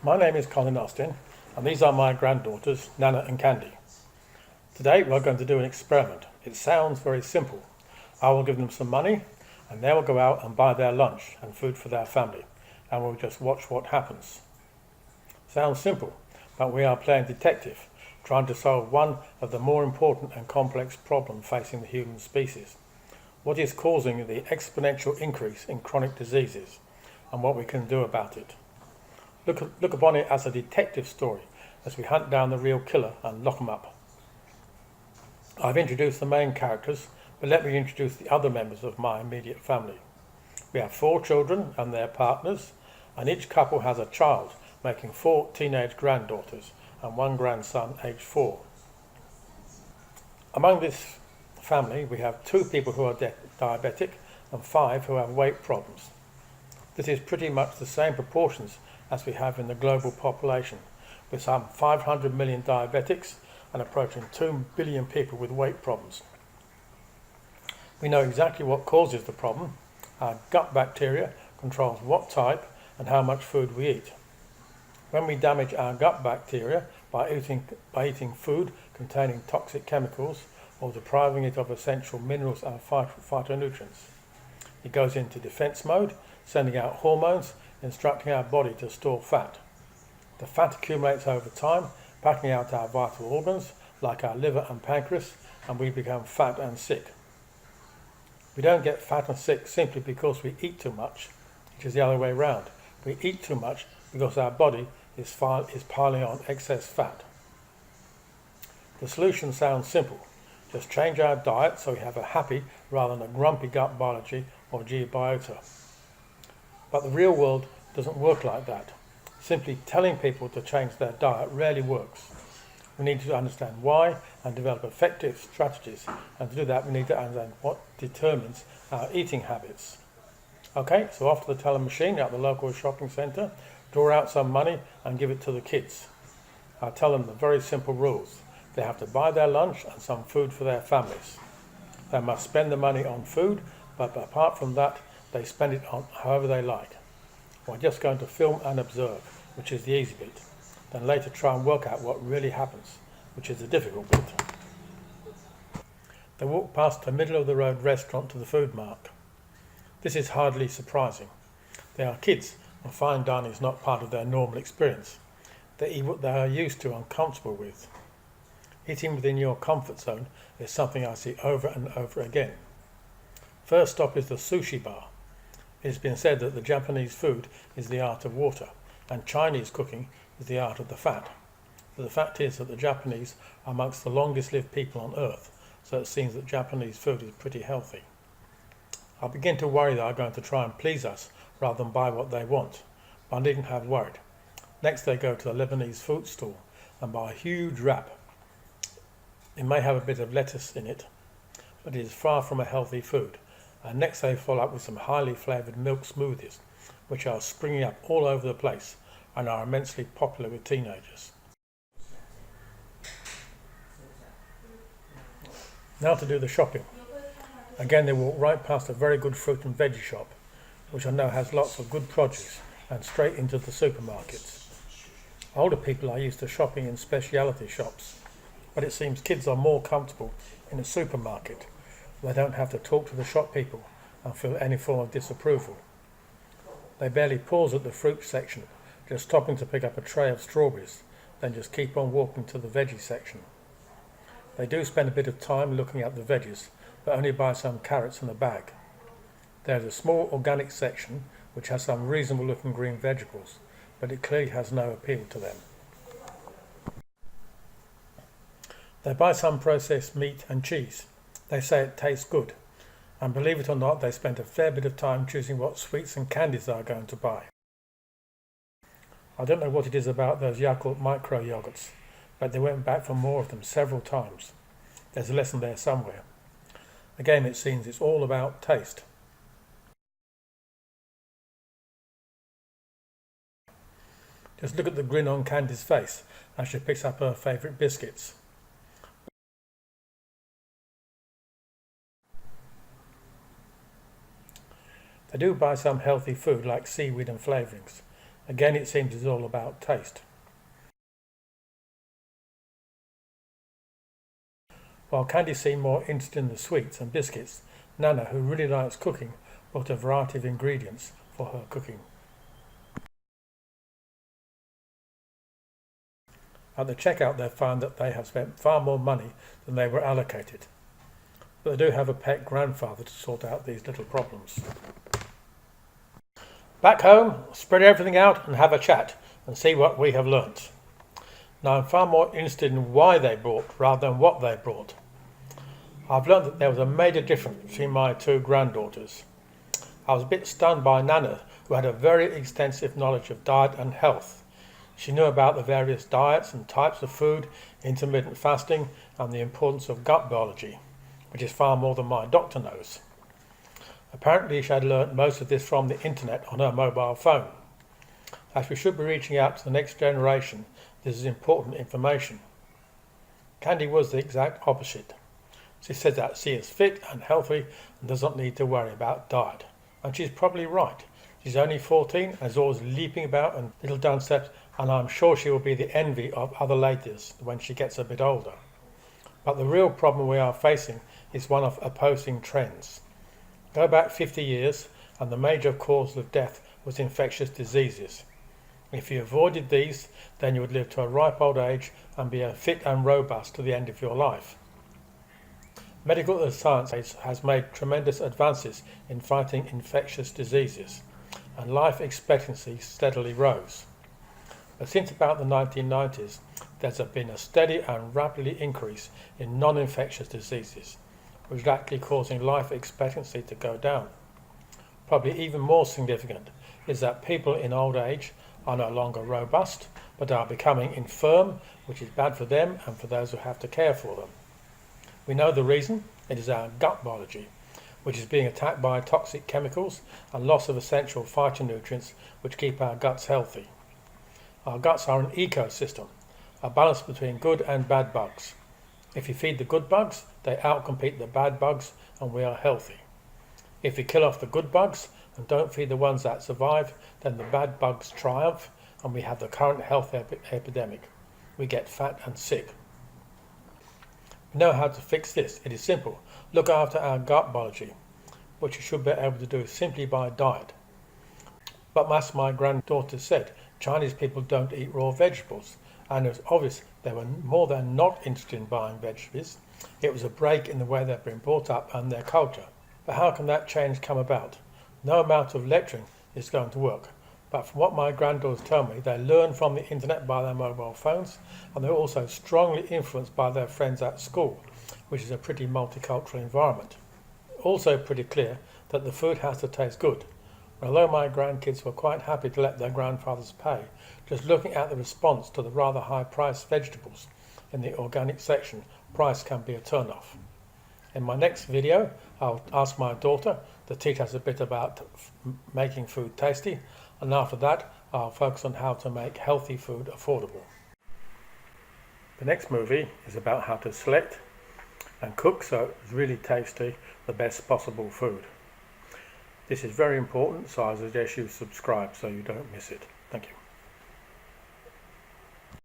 My name is Colin Austin, and these are my granddaughters, Nana and Candy. Today we're going to do an experiment. It sounds very simple. I will give them some money, and they will go out and buy their lunch and food for their family, and we'll just watch what happens. Sounds simple, but we are playing detective, trying to solve one of the more important and complex problems facing the human species. What is causing the exponential increase in chronic diseases, and what we can do about it. Look upon it as a detective story as we hunt down the real killer and lock them up. I've introduced the main characters, but let me introduce the other members of my immediate family. We have 4 children and their partners, and each couple has a child, making 4 teenage granddaughters and 1 grandson aged 4. Among this family, we have 2 people who are diabetic and 5 who have weight problems. This is pretty much the same proportions as we have in the global population, with some 500 million diabetics and approaching 2 billion people with weight problems. We know exactly what causes the problem. Our gut bacteria controls what type and how much food we eat. When we damage our gut bacteria by eating food containing toxic chemicals or depriving it of essential minerals and phytonutrients, it goes into defense mode, sending out hormones, instructing our body to store fat. The fat accumulates over time, packing out our vital organs like our liver and pancreas, and we become fat and sick. We don't get fat and sick simply because we eat too much, which is the other way around. We eat too much because our body is piling on excess fat. The solution sounds simple. Just change our diet so we have a happy rather than a grumpy gut biology or biota. But the real world doesn't work like that. Simply telling people to change their diet rarely works. We need to understand why and develop effective strategies, and to do that we need to understand what determines our eating habits. Okay, so off to the teller machine at the local shopping centre, draw out some money and give it to the kids. I'll tell them the very simple rules. They have to buy their lunch and some food for their families. They must spend the money on food, but apart from that, they spend it on however they like. We're just going to film and observe, which is the easy bit. Then later try and work out what really happens, which is the difficult bit. They walk past a middle-of-the-road restaurant to the food mark. This is hardly surprising. They are kids, and fine dining is not part of their normal experience. They eat what they are used to and comfortable with. Eating within your comfort zone is something I see over and over again. First stop is the sushi bar. It has been said that the Japanese food is the art of water, and Chinese cooking is the art of the fat. But the fact is that the Japanese are amongst the longest lived people on earth, so it seems that Japanese food is pretty healthy. I begin to worry they are going to try and please us rather than buy what they want, but I needn't have worried. Next they go to a Lebanese food stall and buy a huge wrap. It may have a bit of lettuce in it, but it is far from a healthy food. And next they follow up with some highly flavoured milk smoothies, which are springing up all over the place and are immensely popular with teenagers. Now to do the shopping. Again they walk right past a very good fruit and veggie shop, which I know has lots of good produce, and straight into the supermarkets. Older people are used to shopping in specialty shops, but it seems kids are more comfortable in a supermarket. They don't have to talk to the shop people and feel any form of disapproval. They barely pause at the fruit section, just stopping to pick up a tray of strawberries, then just keep on walking to the veggie section. They do spend a bit of time looking at the veggies, but only buy some carrots in a bag. There is a small organic section which has some reasonable looking green vegetables, but it clearly has no appeal to them. They buy some processed meat and cheese. They say it tastes good, and believe it or not, they spend a fair bit of time choosing what sweets and candies they are going to buy. I don't know what it is about those Yakult micro yogurts, but they went back for more of them several times. There's a lesson there somewhere. Again, it seems it's all about taste. Just look at the grin on Candy's face as she picks up her favourite biscuits. They do buy some healthy food like seaweed and flavourings, Again, it seems it's all about taste. While Candy seemed more interested in the sweets and biscuits, Nana, who really likes cooking, bought a variety of ingredients for her cooking. At the checkout, they found that they have spent far more money than they were allocated. But they do have a pet grandfather to sort out these little problems. Back home, spread everything out and have a chat and see what we have learnt. Now I'm far more interested in why they brought rather than what they brought. I've learnt that there was a major difference between my two granddaughters. I was a bit stunned by Nana, who had a very extensive knowledge of diet and health. She knew about the various diets and types of food, intermittent fasting, and the importance of gut biology, which is far more than my doctor knows. Apparently she had learnt most of this from the internet on her mobile phone. As we should be reaching out to the next generation, this is important information. Candy was the exact opposite. She said that she is fit and healthy and does not need to worry about diet. And she's probably right. She's only 14 and is always leaping about and little done steps, and I'm sure she will be the envy of other ladies when she gets a bit older. But the real problem we are facing is one of opposing trends. Go back 50 years and the major cause of death was infectious diseases. If you avoided these, then you would live to a ripe old age and be fit and robust to the end of your life. Medical science has made tremendous advances in fighting infectious diseases, and life expectancy steadily rose. But since about the 1990s, there's been a steady and rapidly increase in non-infectious diseases, which is actually causing life expectancy to go down. Probably even more significant is that people in old age are no longer robust, but are becoming infirm, which is bad for them and for those who have to care for them. We know the reason. It is our gut biology, which is being attacked by toxic chemicals and loss of essential phytonutrients which keep our guts healthy. Our guts are an ecosystem, a balance between good and bad bugs. If you feed the good bugs, they outcompete the bad bugs and we are healthy. If we kill off the good bugs and don't feed the ones that survive, then the bad bugs triumph and we have the current health epidemic. We get fat and sick. We know how to fix this. It is simple. Look after our gut biology, which you should be able to do simply by diet. But as my granddaughter said, Chinese people don't eat raw vegetables, and it was obvious they were more than not interested in buying vegetables. It was a break in the way they've been brought up and their culture. But how can that change come about? No amount of lecturing is going to work. But from what my granddaughters tell me, they learn from the internet by their mobile phones, and they're also strongly influenced by their friends at school, which is a pretty multicultural environment. Also pretty clear that the food has to taste good. Although my grandkids were quite happy to let their grandfathers pay, just looking at the response to the rather high-priced vegetables in the organic section, price can be a turn-off. In my next video, I'll ask my daughter to teach us a bit about making food tasty, and after that, I'll focus on how to make healthy food affordable. The next movie is about how to select and cook so it's really tasty, the best possible food. This is very important, so I suggest you subscribe so you don't miss it. Thank you.